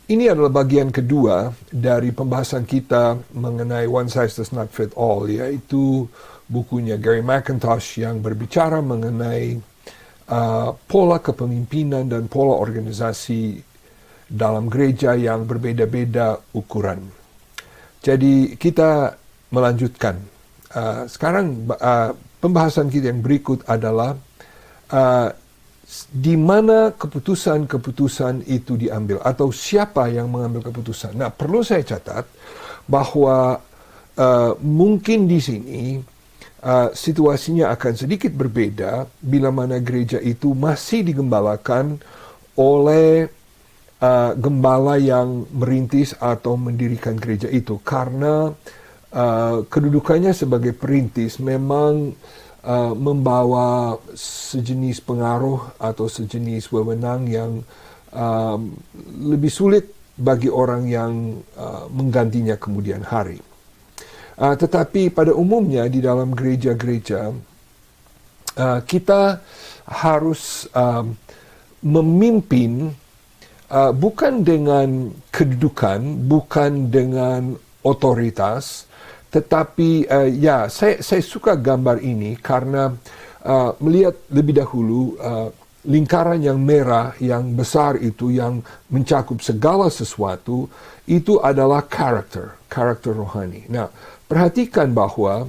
ini adalah bagian kedua dari pembahasan kita mengenai One Size Does Not Fit All, yaitu bukunya Gary McIntosh yang berbicara mengenai pola kepemimpinan dan pola organisasi dalam gereja yang berbeda-beda ukuran. Jadi kita melanjutkan. Sekarang pembahasan kita yang berikut adalah di mana keputusan-keputusan itu diambil atau siapa yang mengambil keputusan. Nah, perlu saya catat bahwa mungkin di sini situasinya akan sedikit berbeda bila mana gereja itu masih digembalakan oleh gembala yang merintis atau mendirikan gereja itu, karena kedudukannya sebagai perintis memang membawa sejenis pengaruh atau sejenis wewenang yang lebih sulit bagi orang yang menggantinya kemudian hari. Tetapi pada umumnya di dalam gereja-gereja kita harus memimpin bukan dengan kedudukan, bukan dengan otoritas, tetapi saya suka gambar ini karena melihat lebih dahulu lingkaran yang merah, yang besar itu, yang mencakup segala sesuatu, itu adalah karakter rohani. Nah, perhatikan bahwa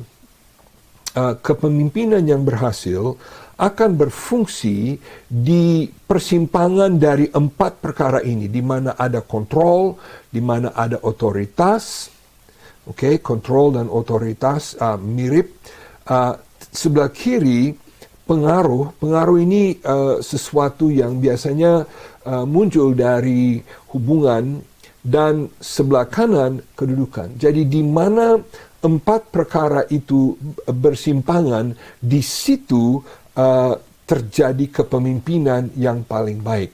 kepemimpinan yang berhasil akan berfungsi di persimpangan dari 4 perkara ini, di mana ada kontrol, di mana ada otoritas. Kontrol dan otoritas mirip. Sebelah kiri pengaruh ini sesuatu yang biasanya muncul dari hubungan, dan sebelah kanan kedudukan. Jadi di mana 4 perkara itu bersimpangan, di situ terjadi kepemimpinan yang paling baik.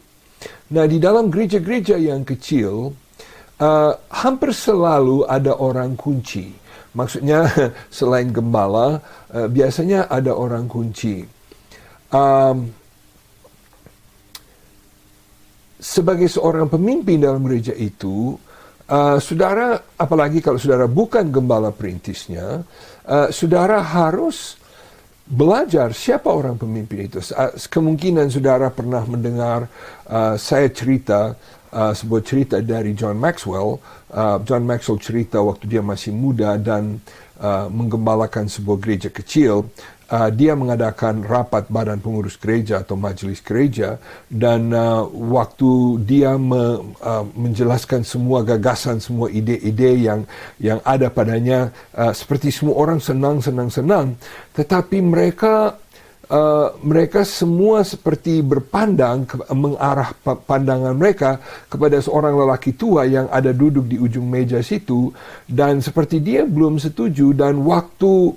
Nah, di dalam gereja-gereja yang kecil, hampir selalu ada orang kunci. Maksudnya selain gembala, biasanya ada orang kunci. Sebagai seorang pemimpin dalam gereja itu, saudara, apalagi kalau saudara bukan gembala perintisnya, saudara harus belajar siapa orang pemimpin itu. Kemungkinan saudara pernah mendengar saya cerita sebuah cerita dari John Maxwell. John Maxwell cerita waktu dia masih muda dan menggembalakan sebuah gereja kecil. Dia mengadakan rapat badan pengurus gereja atau majelis gereja, dan waktu dia menjelaskan semua gagasan, semua ide-ide yang ada padanya, seperti semua orang senang, tetapi mereka semua seperti berpandang, mengarah pandangan mereka kepada seorang lelaki tua yang ada duduk di ujung meja situ, dan seperti dia belum setuju, dan waktu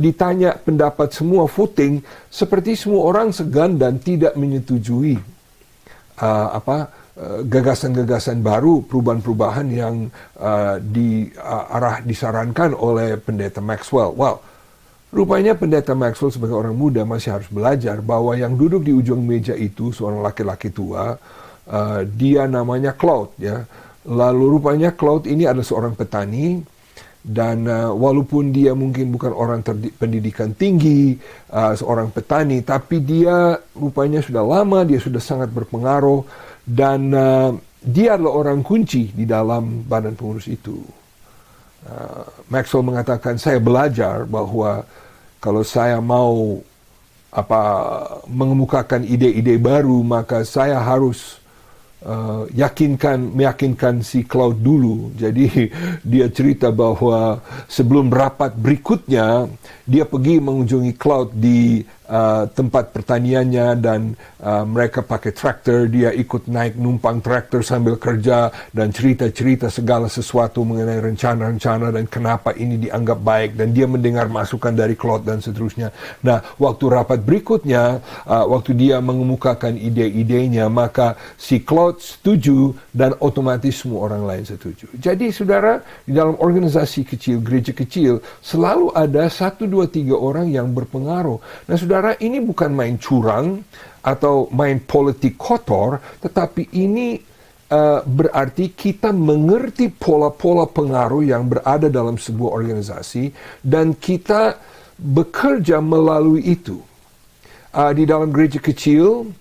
ditanya pendapat semua voting, seperti semua orang segan dan tidak menyetujui gagasan-gagasan baru, perubahan-perubahan yang disarankan oleh pendeta Maxwell. Rupanya pendeta Maxwell sebagai orang muda masih harus belajar bahwa yang duduk di ujung meja itu seorang laki-laki tua, dia namanya Claude, ya. Lalu rupanya Claude ini adalah seorang petani, dan walaupun dia mungkin bukan orang pendidikan tinggi, seorang petani, tapi dia rupanya sudah lama, dia sudah sangat berpengaruh, dan dia adalah orang kunci di dalam badan pengurus itu. Maxwell mengatakan, saya belajar bahwa kalau saya mau mengemukakan ide-ide baru, maka saya harus meyakinkan si Claude dulu. Jadi dia cerita bahwa sebelum rapat berikutnya, dia pergi mengunjungi Claude di tempat pertaniannya, dan mereka pakai traktor, dia ikut naik numpang traktor sambil kerja dan cerita-cerita segala sesuatu mengenai rencana-rencana dan kenapa ini dianggap baik, dan dia mendengar masukan dari Claude dan seterusnya. Nah, waktu rapat berikutnya, waktu dia mengemukakan ide-idenya, maka si Claude setuju dan otomatis semua orang lain setuju. Jadi saudara, di dalam organisasi kecil, gereja kecil, selalu ada 1, 2, 3 orang yang berpengaruh. Nah saudara, ini bukan main curang atau main politik kotor, tetapi ini berarti kita mengerti pola-pola pengaruh yang berada dalam sebuah organisasi dan kita bekerja melalui itu. Di dalam gereja kecil,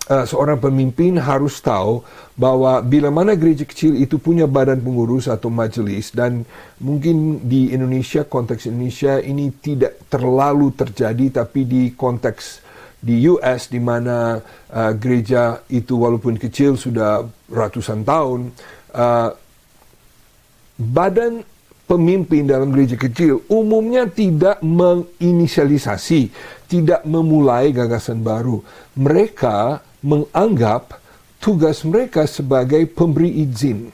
seorang pemimpin harus tahu bahwa bila mana gereja kecil itu punya badan pengurus atau majelis, dan mungkin di Indonesia, konteks Indonesia ini tidak terlalu terjadi, tapi di konteks di US di mana gereja itu walaupun kecil sudah ratusan tahun, badan pemimpin dalam gereja kecil umumnya tidak menginisialisasi, tidak memulai gagasan baru. Mereka menganggap tugas mereka sebagai pemberi izin.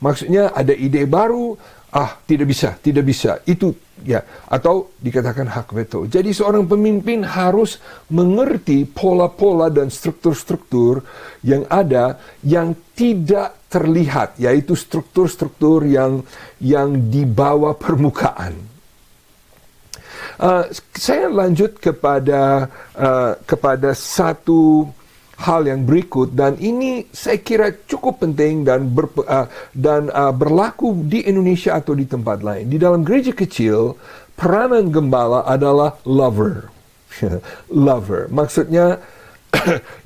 Maksudnya ada ide baru, tidak bisa, itu ya, atau dikatakan hak veto. Jadi seorang pemimpin harus mengerti pola-pola dan struktur-struktur yang ada yang tidak terlihat, yaitu struktur-struktur yang di bawah permukaan. Saya lanjut kepada satu hal yang berikut, dan ini saya kira cukup penting dan berlaku di Indonesia atau di tempat lain. Di dalam gereja kecil, peranan gembala adalah lover. Lover. Maksudnya,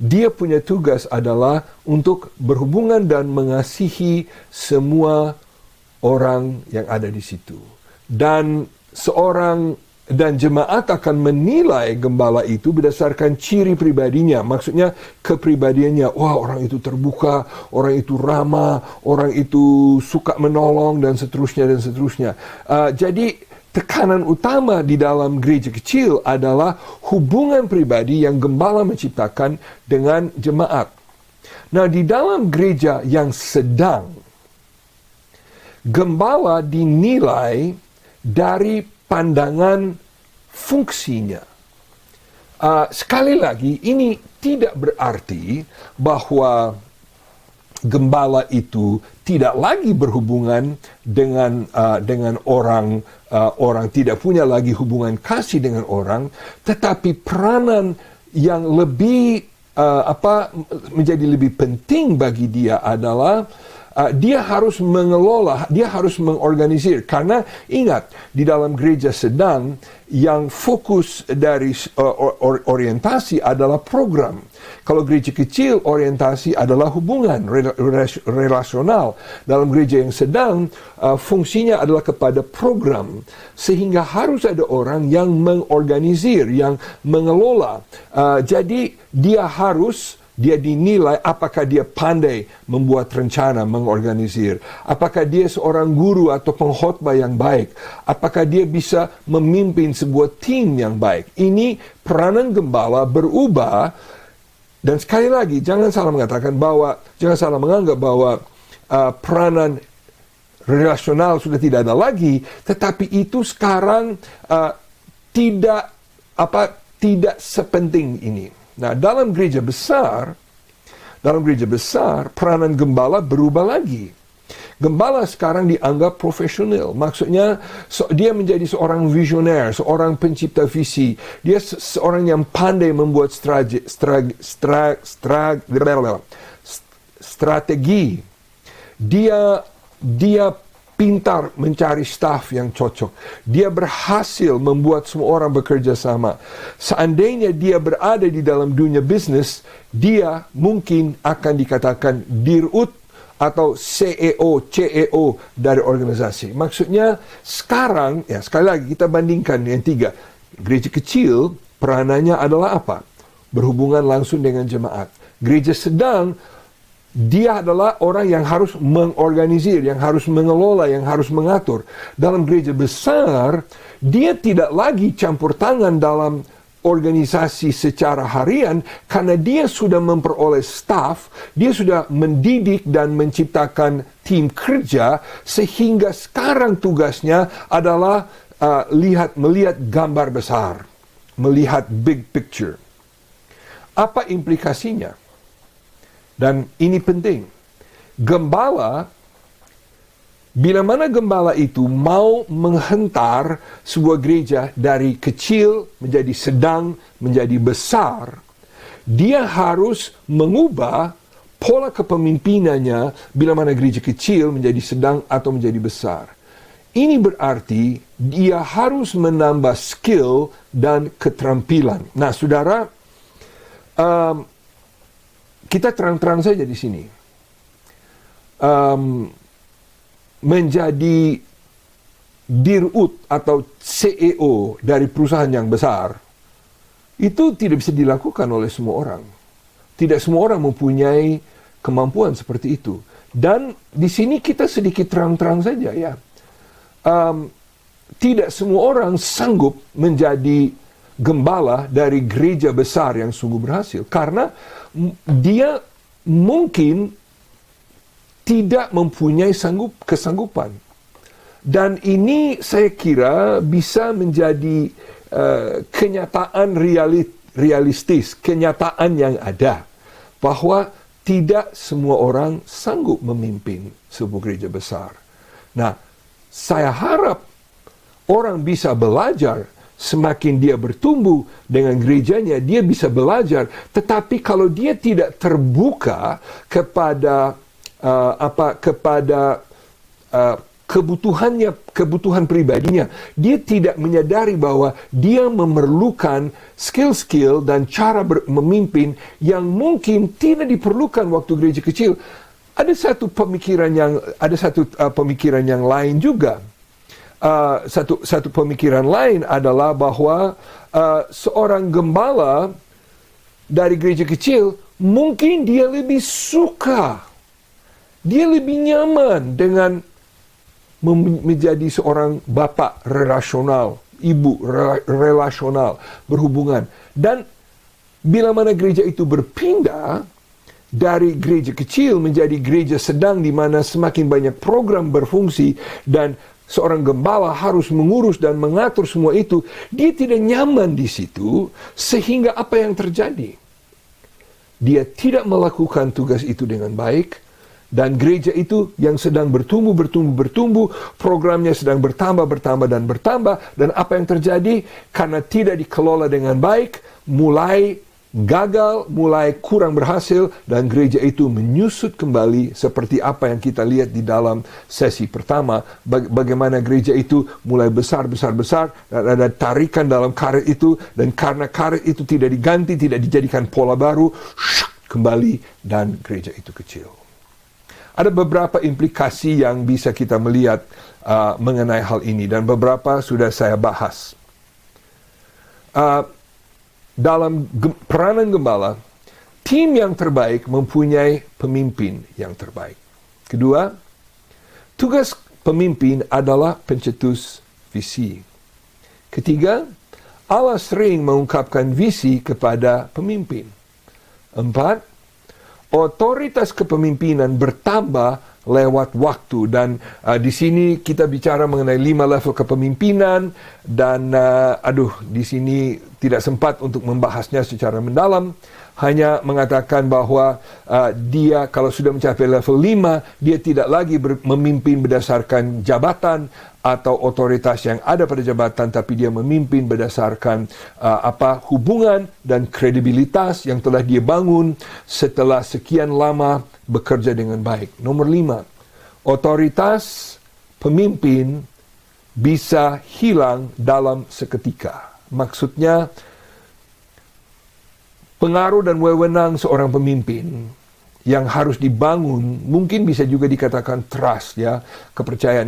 dia punya tugas adalah untuk berhubungan dan mengasihi semua orang yang ada di situ. Dan jemaat akan menilai gembala itu berdasarkan ciri pribadinya. Maksudnya kepribadiannya. Wah, orang itu terbuka, orang itu ramah, orang itu suka menolong, dan seterusnya. Jadi tekanan utama di dalam gereja kecil adalah hubungan pribadi yang gembala menciptakan dengan jemaat. Nah, di dalam gereja yang sedang, gembala dinilai dari pandangan fungsinya. Sekali lagi, ini tidak berarti bahwa gembala itu tidak lagi berhubungan dengan orang, tidak punya lagi hubungan kasih dengan orang, tetapi peranan yang lebih menjadi lebih penting bagi dia adalah dia harus mengelola, dia harus mengorganisir. Karena ingat, di dalam gereja sedang, yang fokus dari orientasi adalah program. Kalau gereja kecil, orientasi adalah hubungan relasional. Dalam gereja yang sedang, fungsinya adalah kepada program. Sehingga harus ada orang yang mengorganisir, yang mengelola. Jadi dia dinilai apakah dia pandai membuat rencana, mengorganisir. Apakah dia seorang guru atau pengkhotbah yang baik. Apakah dia bisa memimpin sebuah tim yang baik. Ini peranan gembala berubah. Dan sekali lagi, jangan salah menganggap bahwa peranan relasional sudah tidak ada lagi. Tetapi itu sekarang tidak sepenting ini. Nah, dalam gereja besar, peranan gembala berubah lagi. Gembala sekarang dianggap profesional. Maksudnya, dia menjadi seorang visioner, seorang pencipta visi. Dia seorang yang pandai membuat strategi. Dia pintar mencari staf yang cocok. Dia berhasil membuat semua orang bekerja sama. Seandainya dia berada di dalam dunia bisnis, dia mungkin akan dikatakan dirut atau CEO dari organisasi. Maksudnya sekarang, ya sekali lagi kita bandingkan yang tiga. Gereja kecil, peranannya adalah apa? Berhubungan langsung dengan jemaat. Gereja sedang, dia adalah orang yang harus mengorganisir, yang harus mengelola, yang harus mengatur. Dalam gereja besar, dia tidak lagi campur tangan dalam organisasi secara harian karena dia sudah memperoleh staf, dia sudah mendidik dan menciptakan tim kerja sehingga sekarang tugasnya adalah melihat gambar besar, melihat big picture. Apa implikasinya? Dan ini penting. Gembala, bila mana gembala itu mau menghentar sebuah gereja dari kecil menjadi sedang, menjadi besar, dia harus mengubah pola kepemimpinannya bila mana gereja kecil menjadi sedang atau menjadi besar. Ini berarti dia harus menambah skill dan keterampilan. Nah, saudara, kita terang-terang saja di sini. Menjadi dirut atau CEO dari perusahaan yang besar, itu tidak bisa dilakukan oleh semua orang. Tidak semua orang mempunyai kemampuan seperti itu. Dan di sini kita sedikit terang-terang saja ya. Tidak semua orang sanggup menjadi gembala dari gereja besar yang sungguh berhasil. Karena dia mungkin tidak mempunyai kesanggupan. Dan ini saya kira bisa menjadi kenyataan realistis, kenyataan yang ada. Bahwa tidak semua orang sanggup memimpin sebuah gereja besar. Nah, saya harap orang bisa belajar, semakin dia bertumbuh dengan gerejanya, dia bisa belajar. Tetapi kalau dia tidak terbuka kepada kebutuhan pribadinya, dia tidak menyadari bahwa dia memerlukan skill-skill dan cara memimpin yang mungkin tidak diperlukan waktu gereja kecil. Ada satu pemikiran yang lain juga. Satu pemikiran lain adalah bahwa seorang gembala dari gereja kecil mungkin dia lebih suka, dia lebih nyaman dengan menjadi seorang bapak relasional, ibu relasional, berhubungan. Dan bila mana gereja itu berpindah dari gereja kecil menjadi gereja sedang di mana semakin banyak program berfungsi dan seorang gembala harus mengurus dan mengatur semua itu, dia tidak nyaman di situ, sehingga apa yang terjadi? Dia tidak melakukan tugas itu dengan baik, dan gereja itu yang sedang bertumbuh, programnya sedang bertambah, dan apa yang terjadi? Karena tidak dikelola dengan baik, mulai gagal, mulai kurang berhasil, dan gereja itu menyusut kembali seperti apa yang kita lihat di dalam sesi pertama. Bagaimana gereja itu mulai besar, dan ada tarikan dalam karet itu, dan karena karet itu tidak diganti, tidak dijadikan pola baru, kembali, dan gereja itu kecil. Ada beberapa implikasi yang bisa kita melihat mengenai hal ini, dan beberapa sudah saya bahas. Dalam peranan gembala, tim yang terbaik mempunyai pemimpin yang terbaik. Kedua, tugas pemimpin adalah pencetus visi. Ketiga, Allah sering mengungkapkan visi kepada pemimpin. Empat, otoritas kepemimpinan bertambah lewat waktu, dan di sini kita bicara mengenai 5 level kepemimpinan, dan di sini tidak sempat untuk membahasnya secara mendalam, hanya mengatakan bahwa dia kalau sudah mencapai level 5, dia tidak lagi memimpin berdasarkan jabatan atau otoritas yang ada pada jabatan, tapi dia memimpin berdasarkan hubungan dan kredibilitas yang telah dia bangun setelah sekian lama bekerja dengan baik. Nomor 5, otoritas pemimpin bisa hilang dalam seketika. Maksudnya, pengaruh dan wewenang seorang pemimpin yang harus dibangun, mungkin bisa juga dikatakan trust, ya, kepercayaan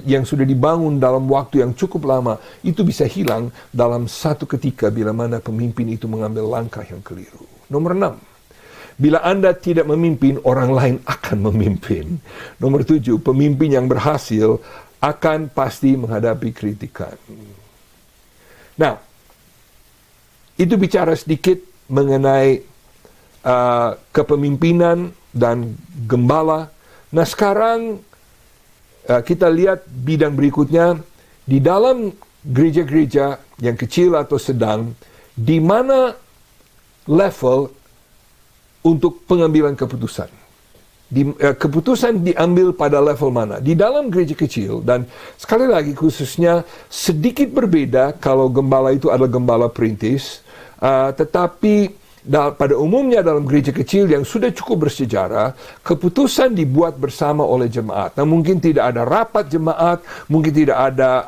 yang sudah dibangun dalam waktu yang cukup lama, itu bisa hilang dalam satu ketika bila mana pemimpin itu mengambil langkah yang keliru. Nomor 6, bila Anda tidak memimpin, orang lain akan memimpin. Nomor 7, pemimpin yang berhasil akan pasti menghadapi kritikan. Nah, itu bicara sedikit mengenai kepemimpinan dan gembala. Nah, sekarang kita lihat bidang berikutnya. Di dalam gereja-gereja yang kecil atau sedang, di mana level untuk pengambilan keputusan. Keputusan diambil pada level mana? Di dalam gereja kecil, dan sekali lagi khususnya sedikit berbeda kalau gembala itu adalah gembala perintis, tetapi pada umumnya dalam gereja kecil yang sudah cukup bersejarah, keputusan dibuat bersama oleh jemaat. Nah, mungkin tidak ada rapat jemaat, mungkin tidak ada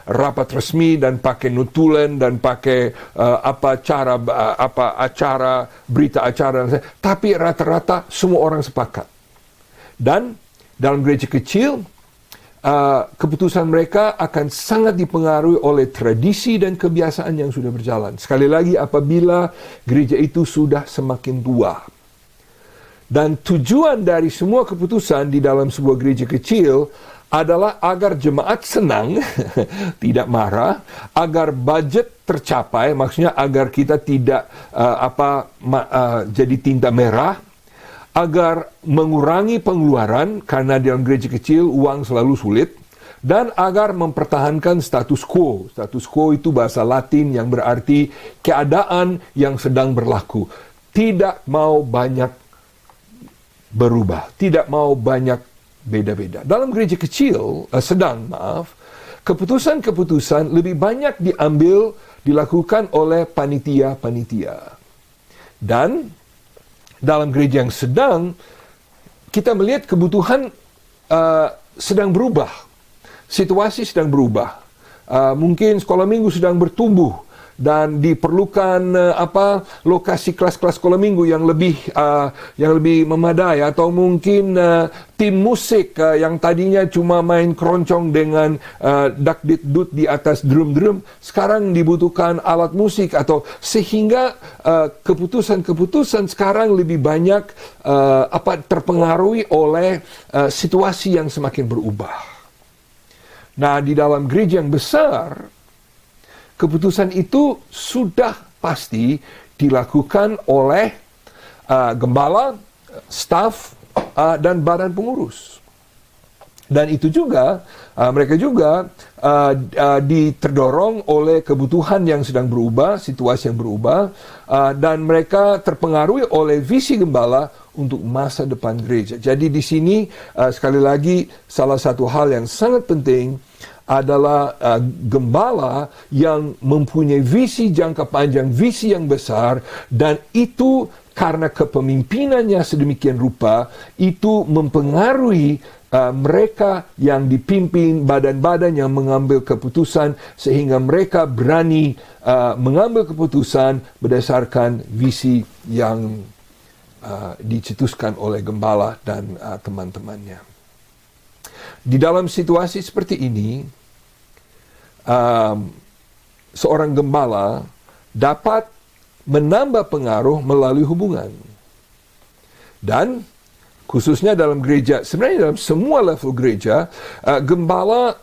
rapat resmi dan pakai nutulen dan pakai acara, berita acara, tapi rata-rata semua orang sepakat. Dan dalam gereja kecil, keputusan mereka akan sangat dipengaruhi oleh tradisi dan kebiasaan yang sudah berjalan. Sekali lagi, apabila gereja itu sudah semakin tua. Dan tujuan dari semua keputusan di dalam sebuah gereja kecil adalah agar jemaat senang, tidak marah, agar budget tercapai, maksudnya agar kita tidak jadi tinta merah, agar mengurangi pengeluaran karena dalam gereja kecil uang selalu sulit, dan agar mempertahankan status quo. Status quo itu bahasa Latin yang berarti keadaan yang sedang berlaku. Tidak mau banyak berubah, tidak mau banyak beda-beda. Dalam gereja kecil, keputusan-keputusan lebih banyak dilakukan oleh panitia-panitia. Dan dalam gereja yang sedang, kita melihat kebutuhan sedang berubah. Situasi sedang berubah. Mungkin sekolah minggu sedang bertumbuh dan diperlukan lokasi kelas-kelas sekolah minggu yang lebih memadai, atau mungkin tim musik yang tadinya cuma main keroncong dengan dak-dit-dut di atas drum-drum, sekarang dibutuhkan alat musik, atau sehingga keputusan-keputusan sekarang lebih banyak terpengaruhi oleh situasi yang semakin berubah. Nah, di dalam gereja yang besar, keputusan itu sudah pasti dilakukan oleh gembala, staf, dan badan pengurus. Dan itu juga, mereka juga terdorong oleh kebutuhan yang sedang berubah, situasi yang berubah, dan mereka terpengaruhi oleh visi gembala untuk masa depan gereja. Jadi di sini, sekali lagi, salah satu hal yang sangat penting adalah gembala yang mempunyai visi jangka panjang, visi yang besar, dan itu karena kepemimpinannya sedemikian rupa, itu mempengaruhi mereka yang dipimpin, badan-badan yang mengambil keputusan, sehingga mereka berani mengambil keputusan berdasarkan visi yang dicetuskan oleh gembala dan teman-temannya. Di dalam situasi seperti ini, seorang gembala dapat menambah pengaruh melalui hubungan. Dan khususnya dalam gereja, sebenarnya dalam semua level gereja, gembala,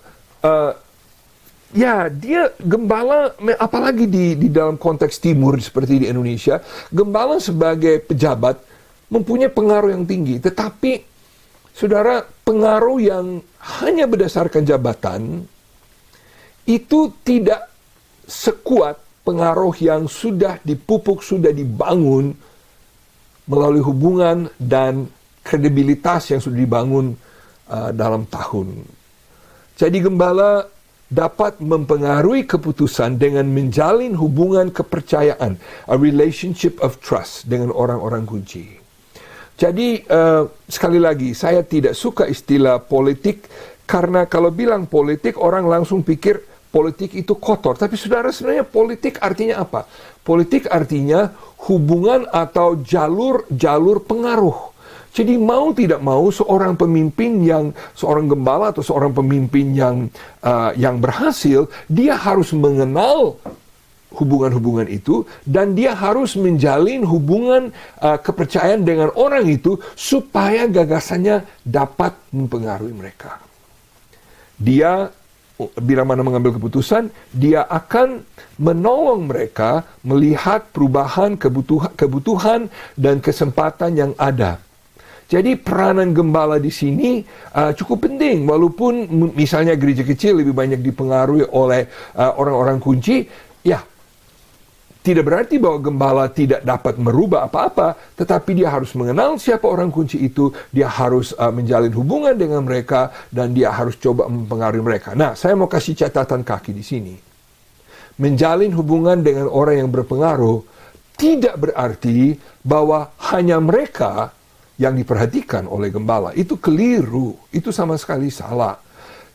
gembala, apalagi di dalam konteks timur seperti di Indonesia, gembala sebagai pejabat mempunyai pengaruh yang tinggi. Tetapi, saudara, pengaruh yang hanya berdasarkan jabatan itu tidak sekuat pengaruh yang sudah dipupuk, sudah dibangun melalui hubungan dan kredibilitas yang sudah dibangun dalam tahun. Jadi gembala dapat mempengaruhi keputusan dengan menjalin hubungan kepercayaan, a relationship of trust dengan orang-orang kunci. Jadi sekali lagi, saya tidak suka istilah politik, karena kalau bilang politik orang langsung pikir politik itu kotor. Tapi saudara, sebenarnya politik artinya apa? Politik artinya hubungan atau jalur pengaruh. Jadi mau tidak mau seorang gembala atau seorang pemimpin yang berhasil, dia harus mengenal hubungan-hubungan itu, dan dia harus menjalin hubungan kepercayaan dengan orang itu supaya gagasannya dapat mempengaruhi mereka. Dia bila mana mengambil keputusan, dia akan menolong mereka melihat perubahan kebutuhan dan kesempatan yang ada. Jadi peranan gembala di sini cukup penting, walaupun misalnya gereja kecil lebih banyak dipengaruhi oleh orang-orang kunci, ya tidak berarti bahwa gembala tidak dapat merubah apa-apa, tetapi dia harus mengenal siapa orang kunci itu, dia harus menjalin hubungan dengan mereka, dan dia harus coba mempengaruhi mereka. Nah, saya mau kasih catatan kaki di sini. Menjalin hubungan dengan orang yang berpengaruh tidak berarti bahwa hanya mereka yang diperhatikan oleh gembala. Itu keliru, itu sama sekali salah.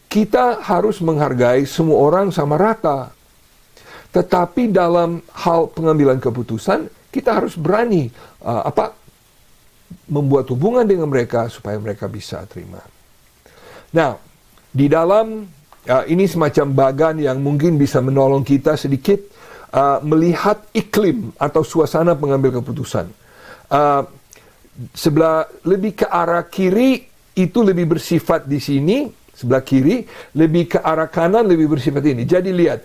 Kita harus menghargai semua orang sama rata. Tetapi dalam hal pengambilan keputusan, kita harus berani membuat hubungan dengan mereka supaya mereka bisa terima. Nah, di dalam ini semacam bagan yang mungkin bisa menolong kita sedikit melihat iklim atau suasana pengambil keputusan. Sebelah lebih ke arah kiri itu lebih bersifat di sini, sebelah kiri, lebih ke arah kanan lebih bersifat ini. Jadi lihat,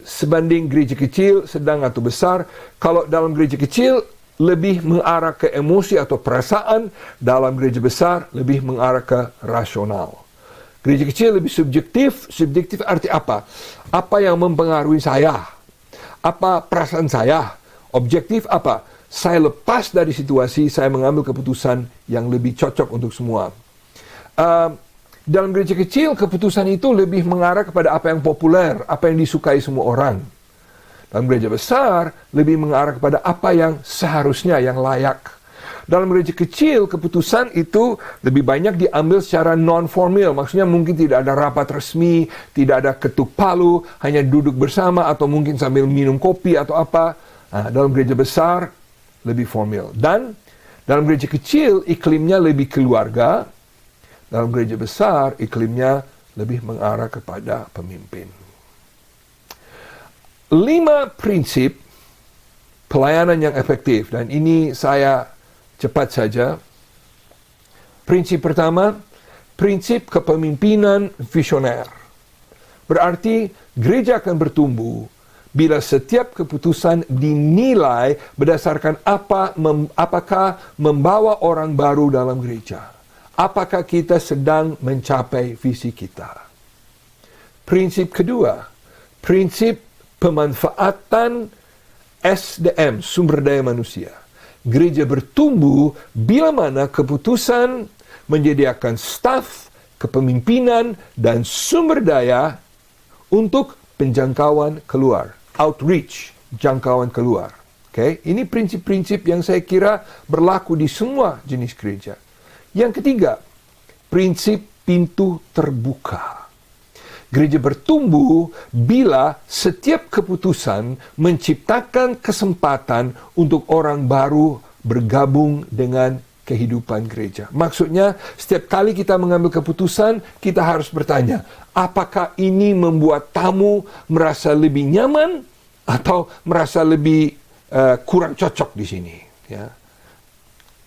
sebanding gereja kecil, sedang atau besar, kalau dalam gereja kecil lebih mengarah ke emosi atau perasaan, dalam gereja besar lebih mengarah ke rasional. Gereja kecil lebih subjektif. Subjektif arti apa? Apa yang mempengaruhi saya? Apa perasaan saya? Objektif apa? Saya lepas dari situasi, saya mengambil keputusan yang lebih cocok untuk semua. Dalam gereja kecil, keputusan itu lebih mengarah kepada apa yang populer, apa yang disukai semua orang. Dalam gereja besar, lebih mengarah kepada apa yang seharusnya, yang layak. Dalam gereja kecil, keputusan itu lebih banyak diambil secara non-formal. Maksudnya mungkin tidak ada rapat resmi, tidak ada ketuk palu, hanya duduk bersama atau mungkin sambil minum kopi atau apa. Nah, dalam gereja besar, lebih formal. Dan dalam gereja kecil, iklimnya lebih keluarga. Dalam gereja besar, iklimnya lebih mengarah kepada pemimpin. 5 prinsip pelayanan yang efektif. Dan ini saya cepat saja. Prinsip pertama, prinsip kepemimpinan visioner. Berarti gereja akan bertumbuh bila setiap keputusan dinilai berdasarkan apakah membawa orang baru dalam gereja. Apakah kita sedang mencapai visi kita. Prinsip kedua, prinsip pemanfaatan SDM, sumber daya manusia. Gereja bertumbuh bila mana keputusan menyediakan staf, kepemimpinan, dan sumber daya untuk penjangkauan keluar. Outreach, jangkauan keluar. Okay? Ini prinsip-prinsip yang saya kira berlaku di semua jenis gereja. Yang ketiga, prinsip pintu terbuka. Gereja bertumbuh bila setiap keputusan menciptakan kesempatan untuk orang baru bergabung dengan kehidupan gereja. Maksudnya, setiap kali kita mengambil keputusan, kita harus bertanya, apakah ini membuat tamu merasa lebih nyaman atau merasa lebih kurang cocok di sini? Ya.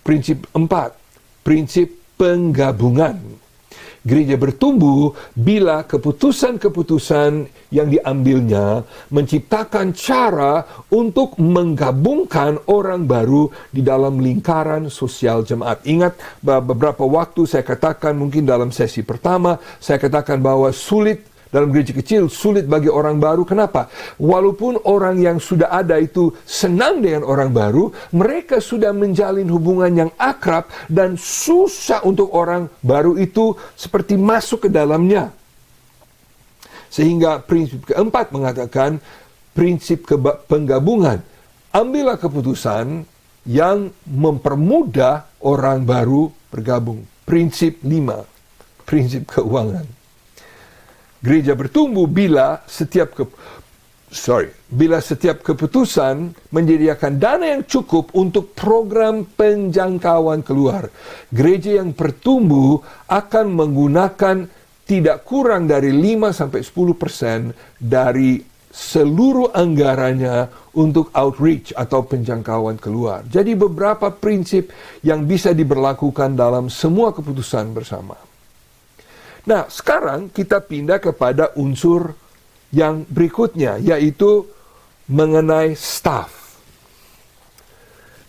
Prinsip 4, prinsip penggabungan. Gereja bertumbuh bila keputusan-keputusan yang diambilnya menciptakan cara untuk menggabungkan orang baru di dalam lingkaran sosial jemaat. Ingat, beberapa waktu saya katakan, mungkin dalam sesi pertama, saya katakan bahwa sulit dalam gereja kecil, sulit bagi orang baru. Kenapa? Walaupun orang yang sudah ada itu senang dengan orang baru, mereka sudah menjalin hubungan yang akrab dan susah untuk orang baru itu seperti masuk ke dalamnya. Sehingga prinsip keempat mengatakan prinsip penggabungan. Ambillah keputusan yang mempermudah orang baru bergabung. Prinsip 5, prinsip keuangan. Gereja bertumbuh bila setiap keputusan menyediakan dana yang cukup untuk program penjangkauan keluar. Gereja yang bertumbuh akan menggunakan tidak kurang dari 5-10% dari seluruh anggarannya untuk outreach atau penjangkauan keluar. Jadi beberapa prinsip yang bisa diberlakukan dalam semua keputusan bersama. Nah, sekarang kita pindah kepada unsur yang berikutnya, yaitu mengenai staf.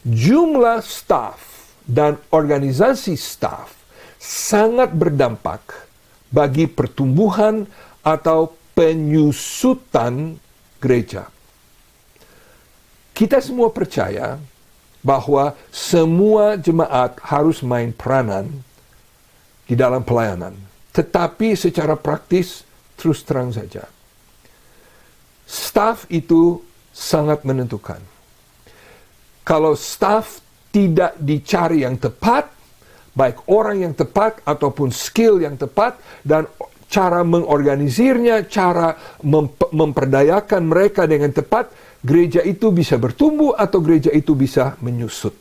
Jumlah staf dan organisasi staf sangat berdampak bagi pertumbuhan atau penyusutan gereja. Kita semua percaya bahwa semua jemaat harus main peranan di dalam pelayanan. Tetapi secara praktis, terus terang saja, staf itu sangat menentukan. kalau staf tidak dicari yang tepat, baik orang yang tepat ataupun skill yang tepat, dan cara mengorganisirnya, cara memperdayakan mereka dengan tepat, gereja itu bisa bertumbuh atau gereja itu bisa menyusut.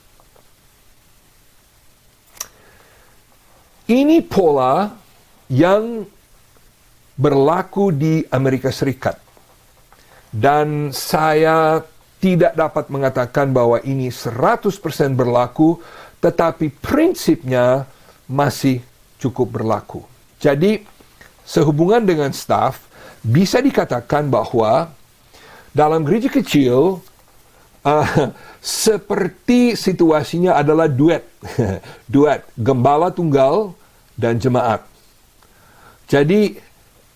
Ini pola yang berlaku di Amerika Serikat. Dan saya tidak dapat mengatakan bahwa ini 100% berlaku, tetapi prinsipnya masih cukup berlaku. Jadi, sehubungan dengan staf, bisa dikatakan bahwa dalam gereja kecil, seperti situasinya adalah duet. Duet, gembala tunggal dan jemaat. Jadi,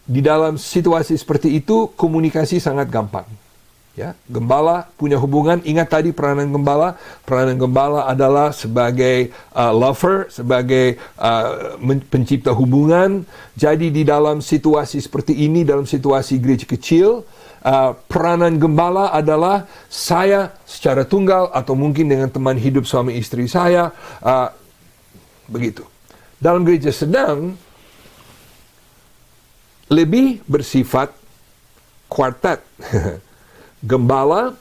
di dalam situasi seperti itu, komunikasi sangat gampang. Ya, gembala punya hubungan, ingat tadi peranan gembala. Peranan gembala adalah sebagai lover, sebagai pencipta hubungan. Jadi di dalam situasi seperti ini, dalam situasi gereja kecil, peranan gembala adalah saya secara tunggal atau mungkin dengan teman hidup suami istri saya, begitu. Dalam gereja sedang, lebih bersifat kuartet. Gembala,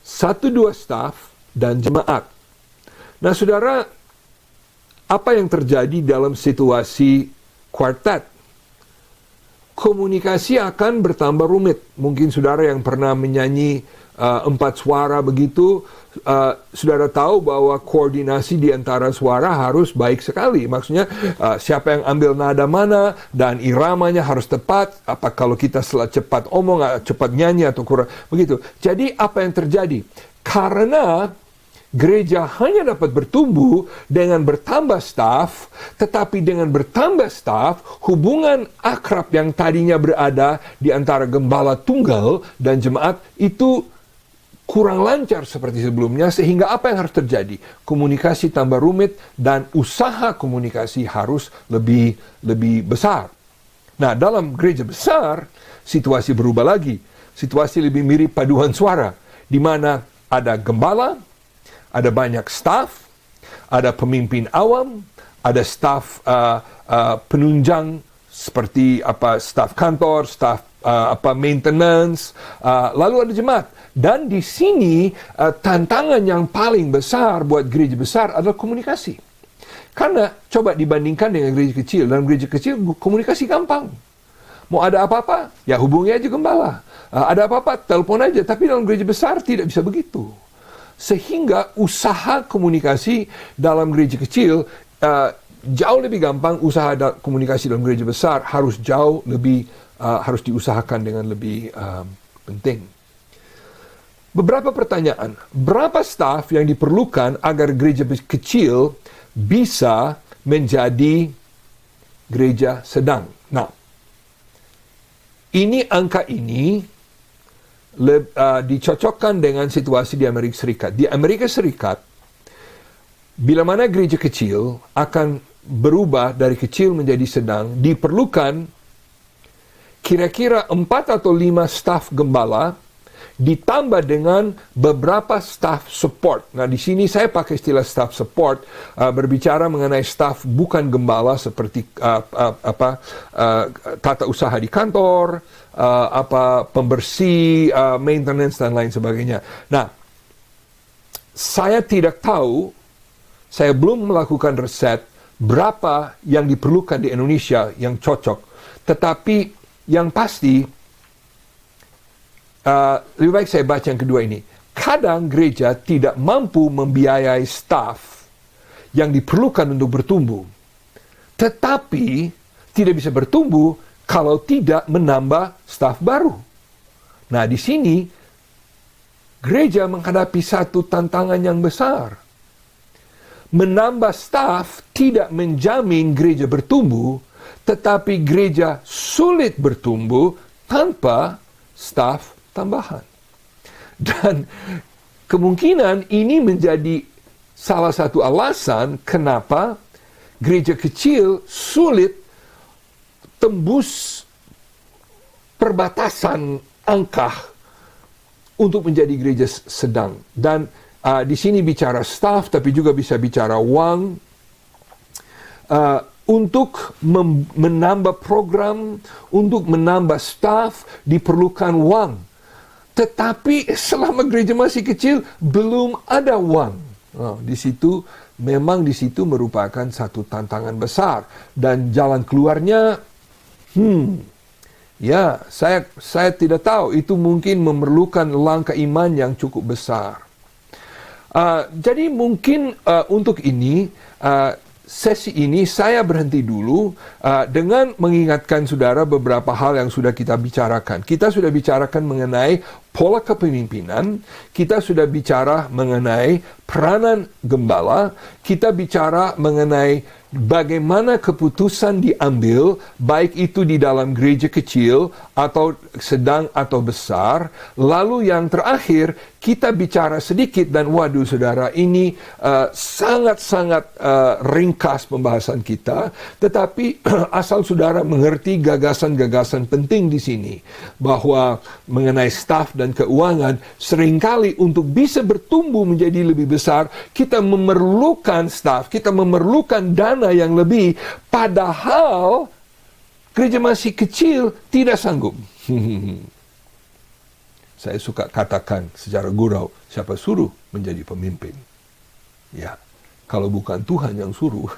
1-2 staf, dan jemaat. Nah, saudara, apa yang terjadi dalam situasi kuartet? Komunikasi akan bertambah rumit. Mungkin saudara yang pernah menyanyi 4 suara begitu, saudara tahu bahwa koordinasi di antara suara harus baik sekali. Maksudnya siapa yang ambil nada mana dan iramanya harus tepat. Apa kalau kita cepat omong, cepat nyanyi atau kurang begitu. Jadi apa yang terjadi? Karena gereja hanya dapat bertumbuh dengan bertambah staf, tetapi dengan bertambah staf, hubungan akrab yang tadinya berada di antara gembala tunggal dan jemaat itu kurang lancar seperti sebelumnya, sehingga apa yang harus terjadi? Komunikasi tambah rumit dan usaha komunikasi harus lebih besar. Nah, dalam gereja besar, situasi berubah lagi. Situasi lebih mirip paduan suara, di mana ada gembala, ada banyak staf, ada pemimpin awam, ada staf penunjang seperti staf kantor, staf maintenance, lalu ada jemaat. Dan di sini tantangan yang paling besar buat gereja besar adalah komunikasi. Karena coba dibandingkan dengan gereja kecil. Dalam gereja kecil komunikasi gampang. Mau ada apa-apa, ya hubungi aja gembala. Ada apa-apa, telepon aja. Tapi dalam gereja besar tidak bisa begitu. Sehingga usaha komunikasi dalam gereja kecil jauh lebih gampang. Usaha komunikasi dalam gereja besar harus jauh lebih harus diusahakan dengan lebih penting. Beberapa pertanyaan. Berapa staf yang diperlukan agar gereja kecil bisa menjadi gereja sedang? Nah, angka ini dicocokkan dengan situasi di Amerika Serikat. Di Amerika Serikat, bila mana gereja kecil akan berubah dari kecil menjadi sedang, diperlukan kira-kira 4 atau 5 staf gembala ditambah dengan beberapa staf support. Nah, di sini saya pakai istilah staf support, berbicara mengenai staf bukan gembala seperti tata usaha di kantor, pembersih, maintenance dan lain sebagainya. Nah, saya tidak tahu, saya belum melakukan riset berapa yang diperlukan di Indonesia yang cocok. Tetapi yang pasti, lebih baik saya baca yang kedua ini. Kadang gereja tidak mampu membiayai staf yang diperlukan untuk bertumbuh. Tetapi tidak bisa bertumbuh kalau tidak menambah staf baru. Nah, di sini gereja menghadapi satu tantangan yang besar. Menambah staf tidak menjamin gereja bertumbuh, tetapi gereja sulit bertumbuh tanpa staf tambahan. Dan kemungkinan ini menjadi salah satu alasan kenapa gereja kecil sulit tembus perbatasan angka untuk menjadi gereja sedang. Dan di sini bicara staff, tapi juga bisa bicara uang. Untuk menambah program, untuk menambah staff, diperlukan uang. Tetapi selama gereja masih kecil, belum ada uang. Di situ merupakan satu tantangan besar. Dan jalan keluarnya, ya, saya tidak tahu. Itu mungkin memerlukan langkah iman yang cukup besar. Jadi mungkin untuk ini, sesi ini saya berhenti dulu dengan mengingatkan saudara beberapa hal yang sudah kita bicarakan. Kita sudah bicarakan mengenai pola kepemimpinan, kita sudah bicara mengenai peranan gembala, kita bicara mengenai bagaimana keputusan diambil, baik itu di dalam gereja kecil, atau sedang atau besar. Lalu yang terakhir, kita bicara sedikit, dan waduh saudara, ini sangat-sangat ringkas pembahasan kita, tetapi asal saudara mengerti gagasan-gagasan penting di sini, bahwa mengenai staf dan keuangan, seringkali untuk bisa bertumbuh menjadi lebih besar, kita memerlukan staf, kita memerlukan dana yang lebih, padahal gereja masih kecil tidak sanggup. Saya suka katakan secara gurau, siapa suruh menjadi pemimpin? Ya, kalau bukan Tuhan yang suruh,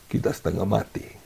kita setengah mati.